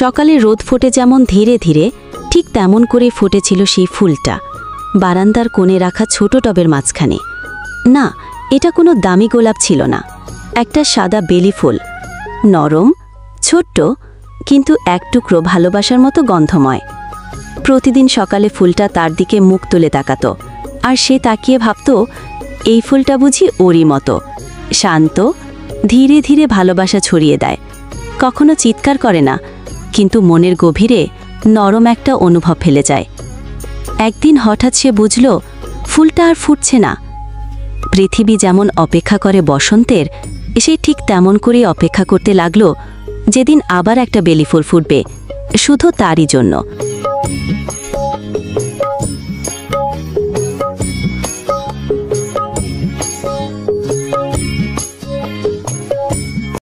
সকালে রোদ ফোটে যেমন ধীরে ধীরে, ঠিক তেমন করে ফুটেছিল সেই ফুলটা বারান্দার কোণে রাখা ছোট টবের মাঝখানে। না, এটা কোনো দামি গোলাপ ছিল না, একটা সাদা বেলি ফুল, নরম, ছোট্ট, কিন্তু এক টুকরো ভালোবাসার মতো গন্ধময়। প্রতিদিন সকালে ফুলটা তার দিকে মুখ তুলে তাকাত, আর সে তাকিয়ে ভাবত, এই ফুলটা বুঝি ওরই মতো শান্ত, ধীরে ধীরে ভালোবাসা ছড়িয়ে দেয়। কখনো চিৎকার করে না, কিন্তু মনের গভীরে নরম একটা অনুভব ফেলে যায়। একদিন হঠাৎ সে বুঝল, ফুলটা আর ফুটছে না। পৃথিবী যেমন অপেক্ষা করে বসন্তের, সে ঠিক তেমন করেই অপেক্ষা করতে লাগলো যেদিন আবার একটা বেলি ফুল ফুটবে, শুধু তারই জন্য।